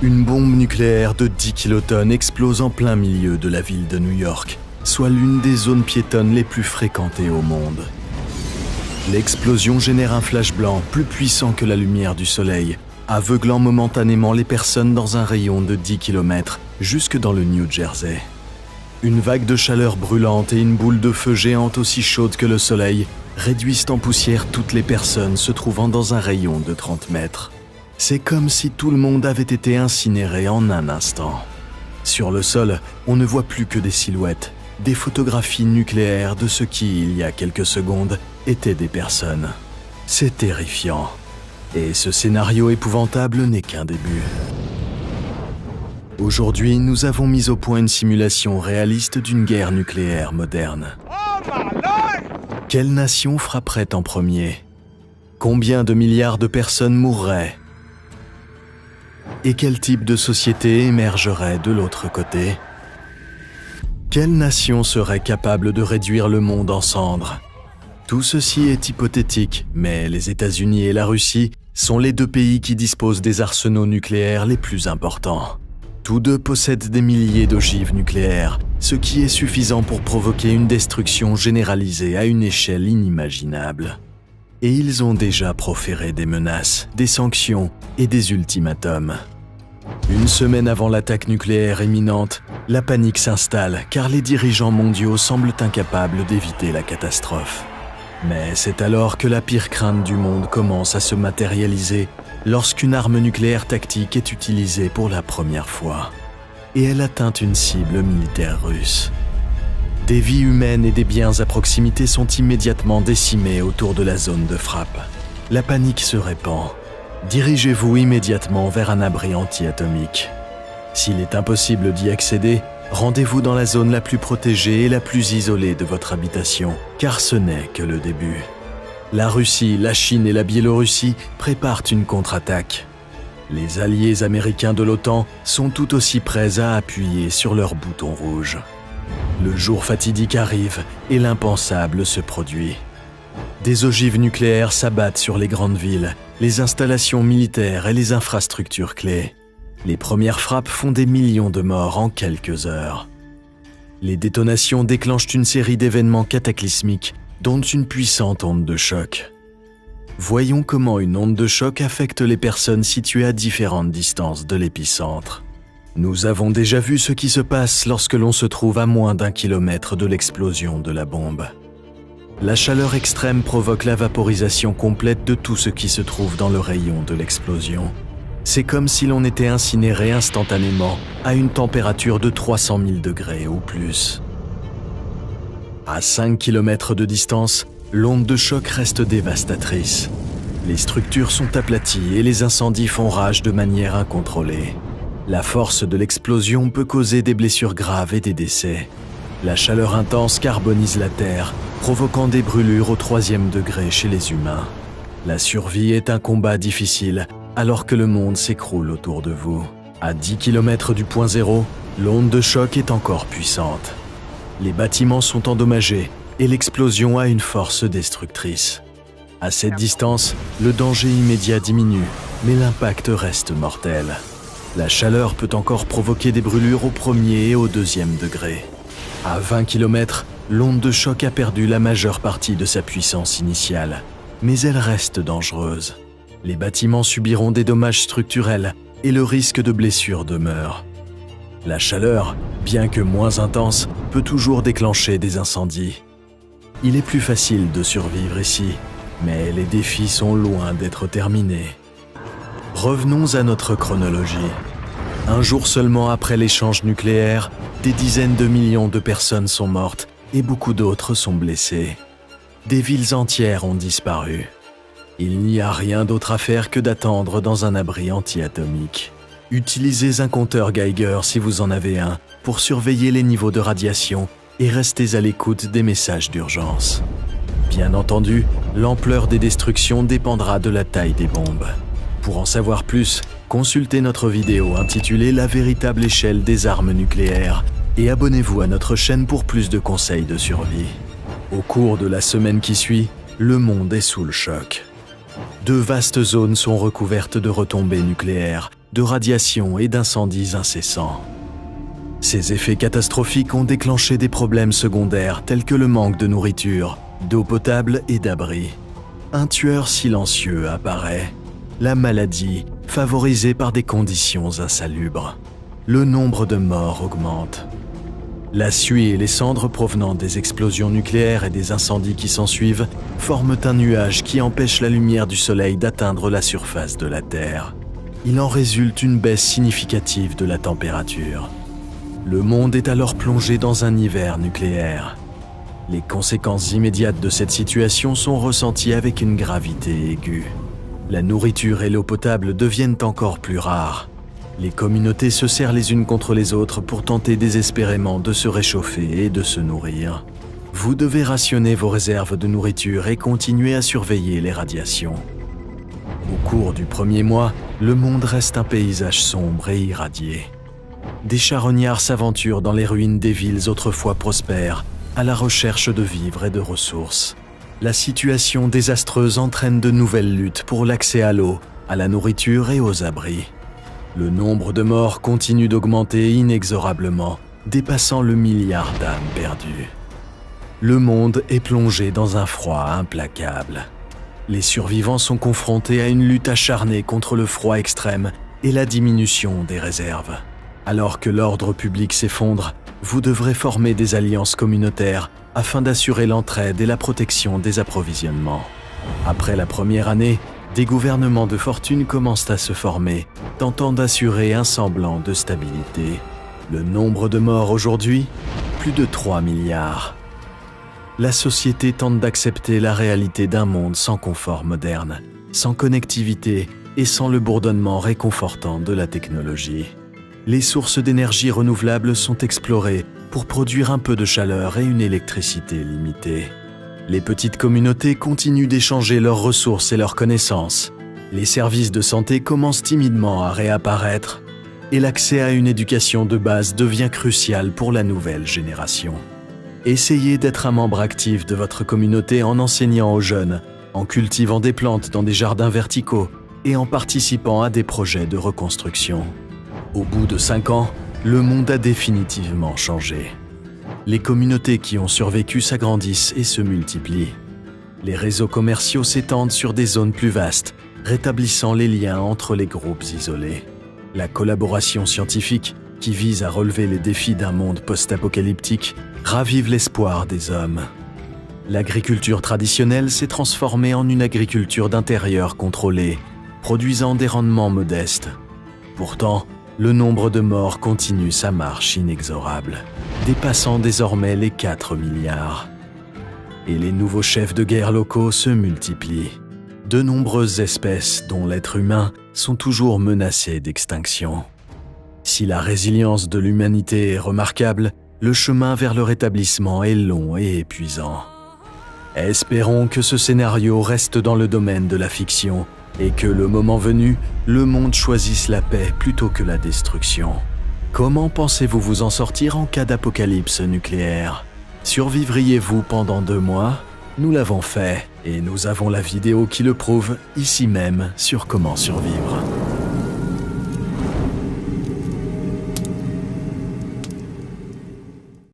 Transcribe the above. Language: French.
Une bombe nucléaire de 10 kilotonnes explose en plein milieu de la ville de New York, soit l'une des zones piétonnes les plus fréquentées au monde. L'explosion génère un flash blanc plus puissant que la lumière du soleil, aveuglant momentanément les personnes dans un rayon de 10 km jusque dans le New Jersey. Une vague de chaleur brûlante et une boule de feu géante aussi chaude que le soleil réduisent en poussière toutes les personnes se trouvant dans un rayon de 30 mètres. C'est comme si tout le monde avait été incinéré en un instant. Sur le sol, on ne voit plus que des silhouettes, des photographies nucléaires de ce qui, il y a quelques secondes, étaient des personnes. C'est terrifiant. Et ce scénario épouvantable n'est qu'un début. Aujourd'hui, nous avons mis au point une simulation réaliste d'une guerre nucléaire moderne. Quelle nation frapperait en premier? Combien de milliards de personnes mourraient? Et quel type de société émergerait de l'autre côté? Quelle nation serait capable de réduire le monde en cendres? Tout ceci est hypothétique, mais les États-Unis et la Russie sont les deux pays qui disposent des arsenaux nucléaires les plus importants. Tous deux possèdent des milliers d'ogives nucléaires, ce qui est suffisant pour provoquer une destruction généralisée à une échelle inimaginable. Et ils ont déjà proféré des menaces, des sanctions et des ultimatums. Une semaine avant l'attaque nucléaire imminente, la panique s'installe car les dirigeants mondiaux semblent incapables d'éviter la catastrophe. Mais c'est alors que la pire crainte du monde commence à se matérialiser lorsqu'une arme nucléaire tactique est utilisée pour la première fois. Et elle atteint une cible militaire russe. Des vies humaines et des biens à proximité sont immédiatement décimés autour de la zone de frappe. La panique se répand. Dirigez-vous immédiatement vers un abri anti-atomique. S'il est impossible d'y accéder, rendez-vous dans la zone la plus protégée et la plus isolée de votre habitation, car ce n'est que le début. La Russie, la Chine et la Biélorussie préparent une contre-attaque. Les alliés américains de l'OTAN sont tout aussi prêts à appuyer sur leur bouton rouge. Le jour fatidique arrive et l'impensable se produit. Des ogives nucléaires s'abattent sur les grandes villes, les installations militaires et les infrastructures clés. Les premières frappes font des millions de morts en quelques heures. Les détonations déclenchent une série d'événements cataclysmiques, dont une puissante onde de choc. Voyons comment une onde de choc affecte les personnes situées à différentes distances de l'épicentre. Nous avons déjà vu ce qui se passe lorsque l'on se trouve à moins d'1 kilomètre de l'explosion de la bombe. La chaleur extrême provoque la vaporisation complète de tout ce qui se trouve dans le rayon de l'explosion. C'est comme si l'on était incinéré instantanément à une température de 300 000 degrés ou plus. À 5 km de distance, l'onde de choc reste dévastatrice. Les structures sont aplaties et les incendies font rage de manière incontrôlée. La force de l'explosion peut causer des blessures graves et des décès. La chaleur intense carbonise la terre, provoquant des brûlures au 3e degré chez les humains. La survie est un combat difficile, alors que le monde s'écroule autour de vous. À 10 km du point zéro, l'onde de choc est encore puissante. Les bâtiments sont endommagés et l'explosion a une force destructrice. À cette distance, le danger immédiat diminue, mais l'impact reste mortel. La chaleur peut encore provoquer des brûlures au 1er et au 2e degré. À 20 km, l'onde de choc a perdu la majeure partie de sa puissance initiale, mais elle reste dangereuse. Les bâtiments subiront des dommages structurels et le risque de blessures demeure. La chaleur, bien que moins intense, peut toujours déclencher des incendies. Il est plus facile de survivre ici, mais les défis sont loin d'être terminés. Revenons à notre chronologie. Un jour seulement après l'échange nucléaire, des dizaines de millions de personnes sont mortes et beaucoup d'autres sont blessées. Des villes entières ont disparu. Il n'y a rien d'autre à faire que d'attendre dans un abri anti-atomique. Utilisez un compteur Geiger si vous en avez un pour surveiller les niveaux de radiation et restez à l'écoute des messages d'urgence. Bien entendu, l'ampleur des destructions dépendra de la taille des bombes. Pour en savoir plus, consultez notre vidéo intitulée « La véritable échelle des armes nucléaires » et abonnez-vous à notre chaîne pour plus de conseils de survie. Au cours de la semaine qui suit, le monde est sous le choc. De vastes zones sont recouvertes de retombées nucléaires de radiation et d'incendies incessants. Ces effets catastrophiques ont déclenché des problèmes secondaires tels que le manque de nourriture, d'eau potable et d'abri. Un tueur silencieux apparaît, la maladie favorisée par des conditions insalubres. Le nombre de morts augmente. La suie et les cendres provenant des explosions nucléaires et des incendies qui s'ensuivent forment un nuage qui empêche la lumière du soleil d'atteindre la surface de la Terre. Il en résulte une baisse significative de la température. Le monde est alors plongé dans un hiver nucléaire. Les conséquences immédiates de cette situation sont ressenties avec une gravité aiguë. La nourriture et l'eau potable deviennent encore plus rares. Les communautés se serrent les unes contre les autres pour tenter désespérément de se réchauffer et de se nourrir. Vous devez rationner vos réserves de nourriture et continuer à surveiller les radiations. Au cours du premier mois, le monde reste un paysage sombre et irradié. Des charognards s'aventurent dans les ruines des villes autrefois prospères, à la recherche de vivres et de ressources. La situation désastreuse entraîne de nouvelles luttes pour l'accès à l'eau, à la nourriture et aux abris. Le nombre de morts continue d'augmenter inexorablement, dépassant le milliard d'âmes perdues. Le monde est plongé dans un froid implacable. Les survivants sont confrontés à une lutte acharnée contre le froid extrême et la diminution des réserves. Alors que l'ordre public s'effondre, vous devrez former des alliances communautaires afin d'assurer l'entraide et la protection des approvisionnements. Après la première année, des gouvernements de fortune commencent à se former, tentant d'assurer un semblant de stabilité. Le nombre de morts aujourd'hui, plus de 3 milliards. La société tente d'accepter la réalité d'un monde sans confort moderne, sans connectivité et sans le bourdonnement réconfortant de la technologie. Les sources d'énergie renouvelables sont explorées pour produire un peu de chaleur et une électricité limitée. Les petites communautés continuent d'échanger leurs ressources et leurs connaissances. Les services de santé commencent timidement à réapparaître et l'accès à une éducation de base devient crucial pour la nouvelle génération. Essayez d'être un membre actif de votre communauté en enseignant aux jeunes, en cultivant des plantes dans des jardins verticaux et en participant à des projets de reconstruction. Au bout de 5 ans, le monde a définitivement changé. Les communautés qui ont survécu s'agrandissent et se multiplient. Les réseaux commerciaux s'étendent sur des zones plus vastes, rétablissant les liens entre les groupes isolés. La collaboration scientifique, qui vise à relever les défis d'un monde post-apocalyptique, ravive l'espoir des hommes. L'agriculture traditionnelle s'est transformée en une agriculture d'intérieur contrôlée, produisant des rendements modestes. Pourtant, le nombre de morts continue sa marche inexorable, dépassant désormais les 4 milliards. Et les nouveaux chefs de guerre locaux se multiplient. De nombreuses espèces, dont l'être humain, sont toujours menacées d'extinction. Si la résilience de l'humanité est remarquable, le chemin vers le rétablissement est long et épuisant. Espérons que ce scénario reste dans le domaine de la fiction et que, le moment venu, le monde choisisse la paix plutôt que la destruction. Comment pensez-vous vous en sortir en cas d'apocalypse nucléaire? Survivriez-vous pendant 2 mois? Nous l'avons fait et nous avons la vidéo qui le prouve ici même sur Comment survivre.